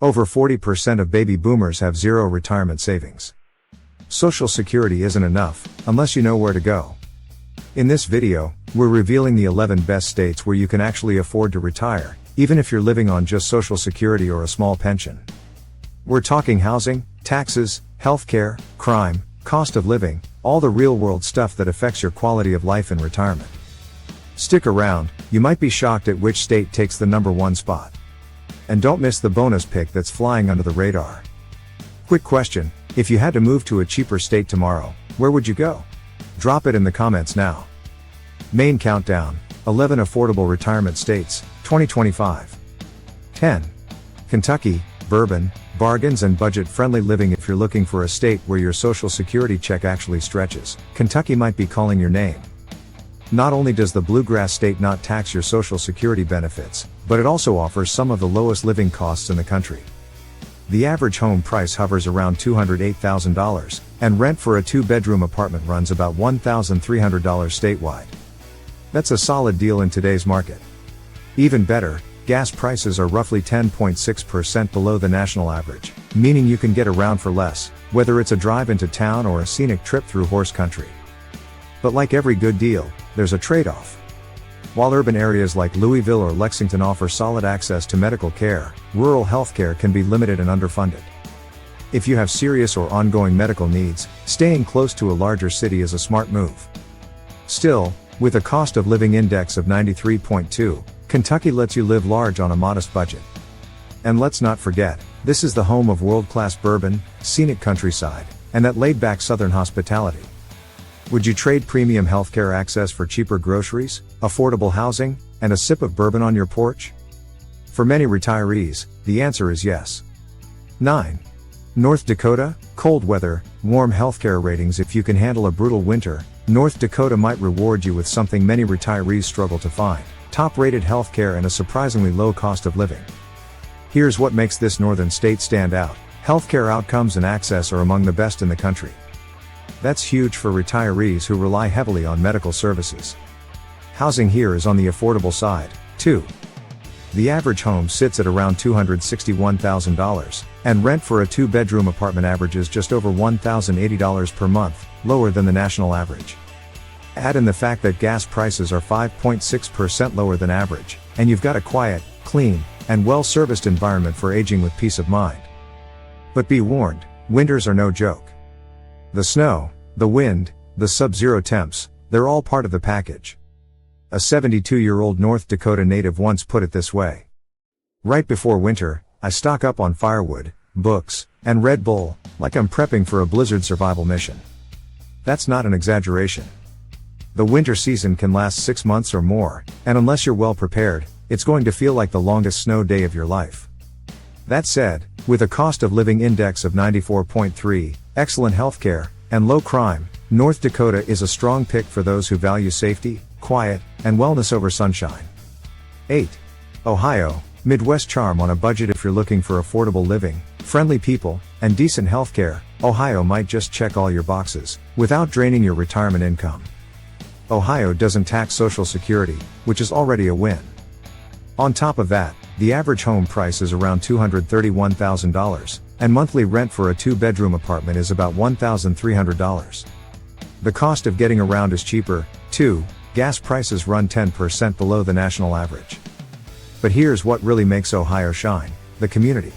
Over 40% of baby boomers have zero retirement savings. Social Security isn't enough, unless you know where to go. In this video, we're revealing the 11 best states where you can actually afford to retire, even if you're living on just Social Security or a small pension. We're talking housing, taxes, healthcare, crime, cost of living, all the real-world stuff that affects your quality of life in retirement. Stick around, you might be shocked at which state takes the #1 spot. And don't miss the bonus pick that's flying under the radar. Quick question, if you had to move to a cheaper state tomorrow, where would you go? Drop it in the comments now. Main countdown, 11 affordable retirement states, 2025. 10. Kentucky, bourbon, bargains and budget-friendly living. If you're looking for a state where your Social Security check actually stretches, Kentucky might be calling your name. Not only does the bluegrass state not tax your Social Security benefits, but it also offers some of the lowest living costs in the country. The average home price hovers around $208,000, and rent for a 2-bedroom apartment runs about $1,300 statewide. That's a solid deal in today's market. Even better, gas prices are roughly 10.6% below the national average, meaning you can get around for less, whether it's a drive into town or a scenic trip through horse country. But like every good deal, there's a trade-off. While urban areas like Louisville or Lexington offer solid access to medical care, rural healthcare can be limited and underfunded. If you have serious or ongoing medical needs, staying close to a larger city is a smart move. Still, with a cost of living index of 93.2, Kentucky lets you live large on a modest budget. And let's not forget, this is the home of world-class bourbon, scenic countryside, and that laid-back southern hospitality. Would you trade premium healthcare access for cheaper groceries, affordable housing, and a sip of bourbon on your porch? For many retirees, the answer is yes. 9. North Dakota, cold weather, warm healthcare ratings. If you can handle a brutal winter, North Dakota might reward you with something many retirees struggle to find: top-rated healthcare and a surprisingly low cost of living. Here's what makes this northern state stand out: healthcare outcomes and access are among the best in the country. That's huge for retirees who rely heavily on medical services. Housing here is on the affordable side, too. The average home sits at around $261,000, and rent for a 2-bedroom apartment averages just over $1,080 per month, lower than the national average. Add in the fact that gas prices are 5.6% lower than average, and you've got a quiet, clean, and well-serviced environment for aging with peace of mind. But be warned, winters are no joke. The snow, the wind, the sub-zero temps, they're all part of the package. A 72-year-old North Dakota native once put it this way: "Right before winter, I stock up on firewood, books, and Red Bull, like I'm prepping for a blizzard survival mission." That's not an exaggeration. The winter season can last 6 months or more, and unless you're well prepared, it's going to feel like the longest snow day of your life. That said, with a cost of living index of 94.3, excellent healthcare, and low crime, North Dakota is a strong pick for those who value safety, quiet, and wellness over sunshine. 8. Ohio, Midwest charm on a budget. If you're looking for affordable living, friendly people, and decent healthcare, Ohio might just check all your boxes, without draining your retirement income. Ohio doesn't tax Social Security, which is already a win. On top of that, the average home price is around $231,000, and monthly rent for a 2-bedroom apartment is about $1,300. The cost of getting around is cheaper, too. Gas prices run 10% below the national average. But here's what really makes Ohio shine: the community.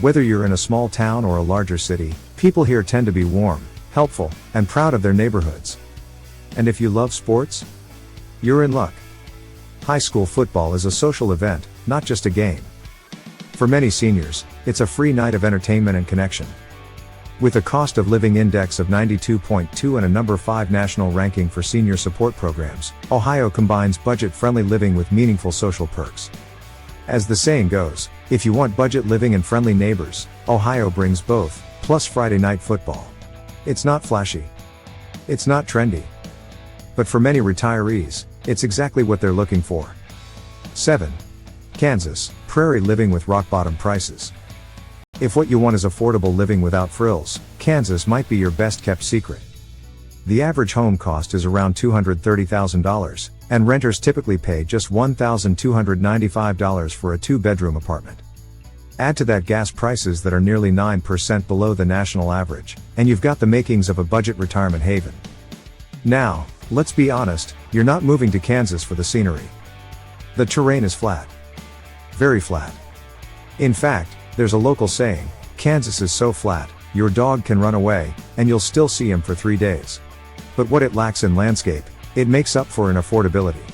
Whether you're in a small town or a larger city, people here tend to be warm, helpful, and proud of their neighborhoods. And if you love sports, you're in luck. High school football is a social event, not just a game. For many seniors, it's a free night of entertainment and connection. With a cost of living index of 92.2 and a number 5 national ranking for senior support programs, Ohio combines budget-friendly living with meaningful social perks. As the saying goes, if you want budget living and friendly neighbors, Ohio brings both, plus Friday night football. It's not flashy. It's not trendy. But for many retirees, it's exactly what they're looking for. 7. Kansas, prairie living with rock-bottom prices. If what you want is affordable living without frills, Kansas might be your best-kept secret. The average home cost is around $230,000, and renters typically pay just $1,295 for a 2-bedroom apartment. Add to that gas prices that are nearly 9% below the national average, and you've got the makings of a budget retirement haven. Now, let's be honest, you're not moving to Kansas for the scenery. The terrain is flat. Very flat. In fact, there's a local saying, Kansas is so flat, your dog can run away, and you'll still see him for 3 days. But what it lacks in landscape, it makes up for in affordability.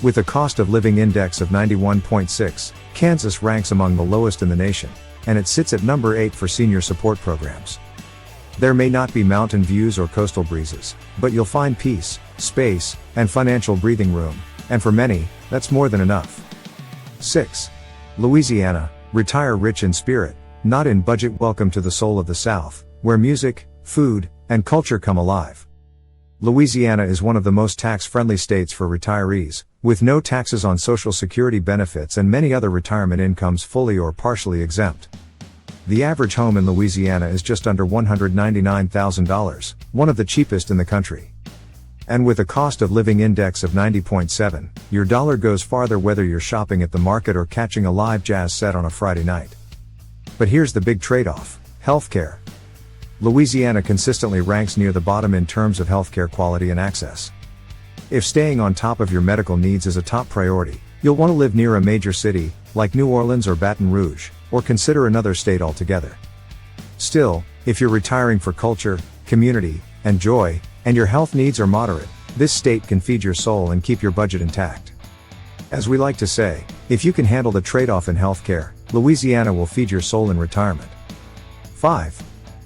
With a cost of living index of 91.6, Kansas ranks among the lowest in the nation, and it sits at number 8 for senior support programs. There may not be mountain views or coastal breezes, but you'll find peace, space, and financial breathing room, and for many, that's more than enough. 6. Louisiana, retire rich in spirit, not in budget. Welcome to the soul of the South, where music, food, and culture come alive. Louisiana is one of the most tax-friendly states for retirees, with no taxes on Social Security benefits and many other retirement incomes fully or partially exempt. The average home in Louisiana is just under $199,000, one of the cheapest in the country. And with a cost of living index of 90.7, your dollar goes farther whether you're shopping at the market or catching a live jazz set on a Friday night. But here's the big trade-off: healthcare. Louisiana consistently ranks near the bottom in terms of healthcare quality and access. If staying on top of your medical needs is a top priority, you'll want to live near a major city, like New Orleans or Baton Rouge, or consider another state altogether. Still, if you're retiring for culture, community, and joy, and your health needs are moderate, this state can feed your soul and keep your budget intact. As we like to say, if you can handle the trade-off in healthcare, Louisiana will feed your soul in retirement. 5.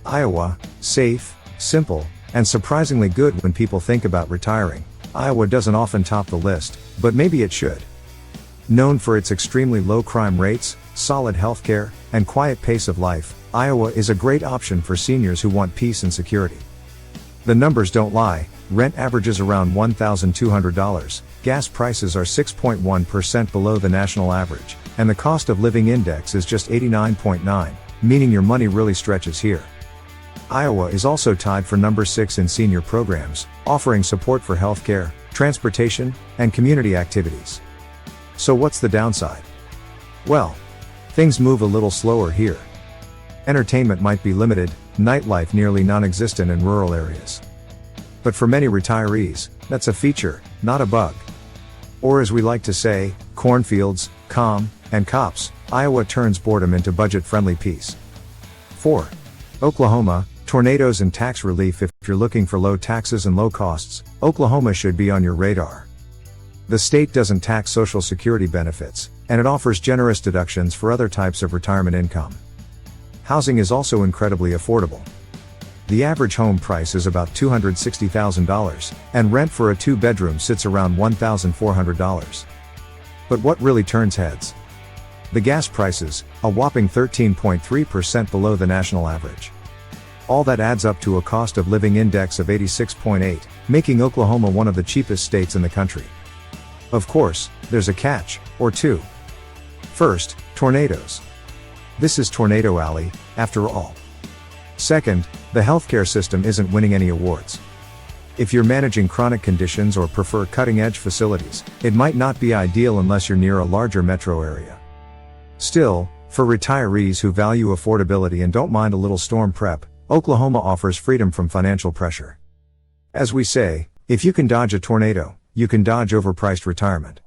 Iowa, safe, simple, and surprisingly good. When people think about retiring, Iowa doesn't often top the list, but maybe it should. Known for its extremely low crime rates, solid healthcare, and quiet pace of life, Iowa is a great option for seniors who want peace and security. The numbers don't lie. Rent averages around $1,200, gas prices are 6.1% below the national average, and the cost of living index is just 89.9, meaning your money really stretches here. Iowa is also tied for number 6 in senior programs, offering support for healthcare, transportation, and community activities. So what's the downside? Well, things move a little slower here. Entertainment might be limited, nightlife nearly non-existent in rural areas. But for many retirees, that's a feature, not a bug. Or as we like to say, cornfields, calm, and cops, Iowa turns boredom into budget-friendly peace. 4. Oklahoma, tornadoes and tax relief. If you're looking for low taxes and low costs, Oklahoma should be on your radar. The state doesn't tax Social Security benefits, and it offers generous deductions for other types of retirement income. Housing is also incredibly affordable. The average home price is about $260,000, and rent for a 2-bedroom sits around $1,400. But what really turns heads? The gas prices, a whopping 13.3% below the national average. All that adds up to a cost of living index of 86.8, making Oklahoma one of the cheapest states in the country. Of course, there's a catch, or two. First, tornadoes. This is Tornado Alley, after all. Second, the healthcare system isn't winning any awards. If you're managing chronic conditions or prefer cutting-edge facilities, it might not be ideal unless you're near a larger metro area. Still, for retirees who value affordability and don't mind a little storm prep, Oklahoma offers freedom from financial pressure. As we say, if you can dodge a tornado, you can dodge overpriced retirement.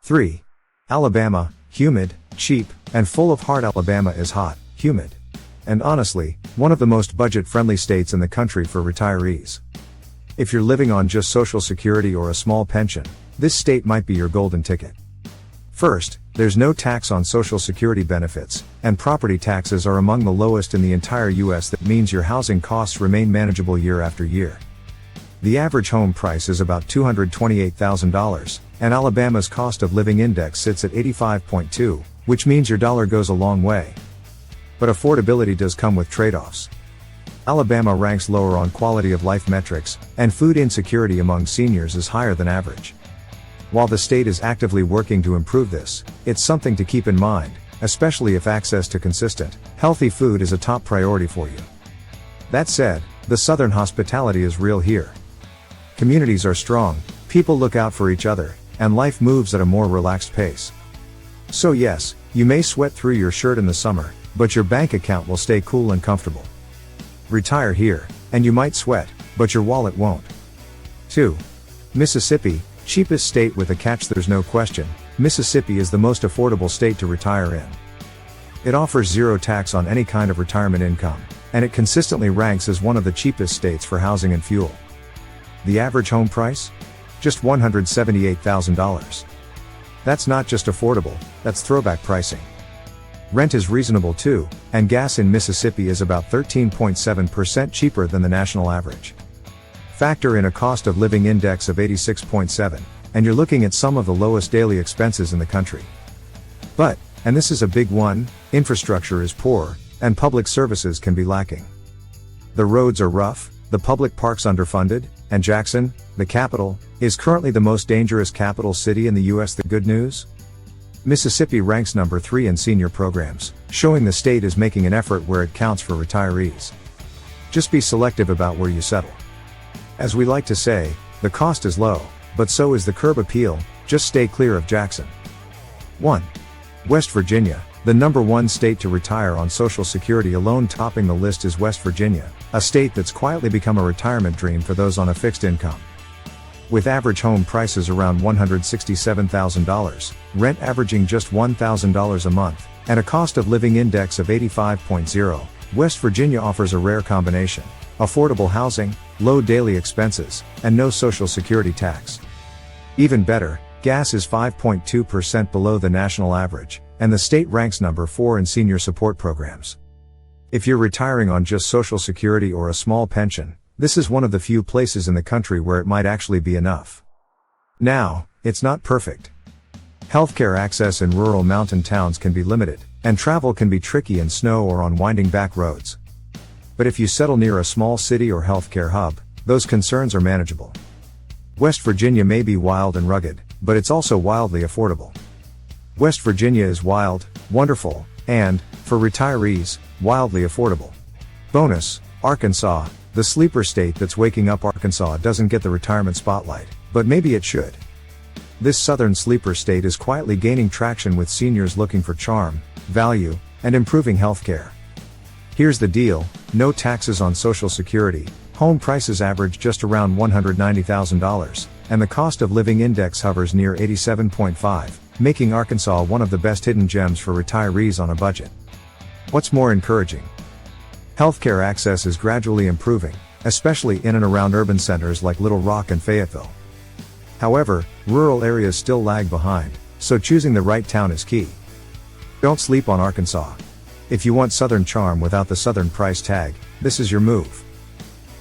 3. Alabama, humid, cheap, and full of heart. Alabama is hot, humid, and honestly, one of the most budget-friendly states in the country for retirees. If you're living on just Social Security or a small pension, this state might be your golden ticket. First, there's no tax on Social Security benefits, and property taxes are among the lowest in the entire U.S. That means your housing costs remain manageable year after year. The average home price is about $228,000, and Alabama's cost of living index sits at 85.2, which means your dollar goes a long way. But affordability does come with trade-offs. Alabama ranks lower on quality of life metrics, and food insecurity among seniors is higher than average. While the state is actively working to improve this, it's something to keep in mind, especially if access to consistent, healthy food is a top priority for you. That said, the Southern hospitality is real here. Communities are strong, people look out for each other, and life moves at a more relaxed pace. So yes, You may sweat through your shirt in the summer, but your bank account will stay cool and comfortable. Retire here, and you might sweat, but your wallet won't. 2. Mississippi, cheapest state with a catch. There's no question, Mississippi is the most affordable state to retire in. It offers zero tax on any kind of retirement income, and it consistently ranks as one of the cheapest states for housing and fuel. The average home price? Just $178,000. That's not just affordable, that's throwback pricing. Rent is reasonable too, and gas in Mississippi is about 13.7% cheaper than the national average. Factor in a cost of living index of 86.7, and you're looking at some of the lowest daily expenses in the country. But, and this is a big one, infrastructure is poor, and public services can be lacking. The roads are rough, the public parks underfunded, and Jackson, the capital, is currently the most dangerous capital city in the US. The good news? Mississippi ranks number 3 in senior programs, showing the state is making an effort where it counts for retirees. Just be selective about where you settle. As we like to say, the cost is low, but so is the curb appeal. Just stay clear of Jackson. 1. West Virginia, the number 1 state to retire on Social Security alone. Topping the list is West Virginia, a state that's quietly become a retirement dream for those on a fixed income. With average home prices around $167,000, rent averaging just $1,000 a month, and a cost of living index of 85.0, West Virginia offers a rare combination: affordable housing, low daily expenses, and no Social Security tax. Even better, gas is 5.2% below the national average, and the state ranks number 4 in senior support programs. If you're retiring on just Social Security or a small pension, this is one of the few places in the country where it might actually be enough. Now, it's not perfect. Healthcare access in rural mountain towns can be limited, and travel can be tricky in snow or on winding back roads. But if you settle near a small city or healthcare hub, those concerns are manageable. West Virginia may be wild and rugged, but it's also wildly affordable. West Virginia is wild, wonderful, and, for retirees, wildly affordable. Bonus, Arkansas, the sleeper state that's waking up. Arkansas doesn't get the retirement spotlight, but maybe it should. This southern sleeper state is quietly gaining traction with seniors looking for charm, value, and improving healthcare. Here's the deal: no taxes on Social Security, home prices average just around $190,000, and the cost of living index hovers near 87.5, making Arkansas one of the best hidden gems for retirees on a budget. What's more encouraging? Healthcare access is gradually improving, especially in and around urban centers like Little Rock and Fayetteville. However, rural areas still lag behind, so choosing the right town is key. Don't sleep on Arkansas. If you want southern charm without the southern price tag, this is your move.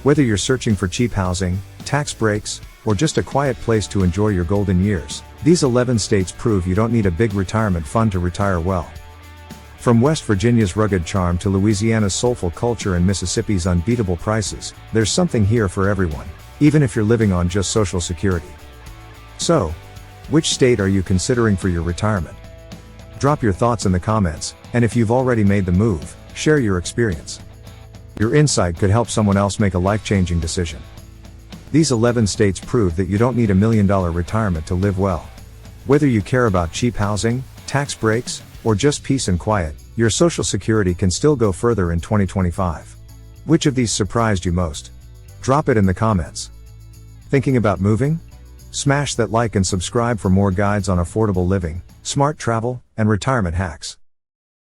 Whether you're searching for cheap housing, tax breaks, or just a quiet place to enjoy your golden years, these 11 states prove you don't need a big retirement fund to retire well. From West Virginia's rugged charm to Louisiana's soulful culture and Mississippi's unbeatable prices, there's something here for everyone, even if you're living on just Social Security. So, which state are you considering for your retirement? Drop your thoughts in the comments, and if you've already made the move, share your experience. Your insight could help someone else make a life-changing decision. These 11 states prove that you don't need $1 million retirement to live well. Whether you care about cheap housing, tax breaks, or just peace and quiet, your Social Security can still go further in 2025. Which of these surprised you most? Drop it in the comments. Thinking about moving? Smash that like and subscribe for more guides on affordable living, smart travel, and retirement hacks.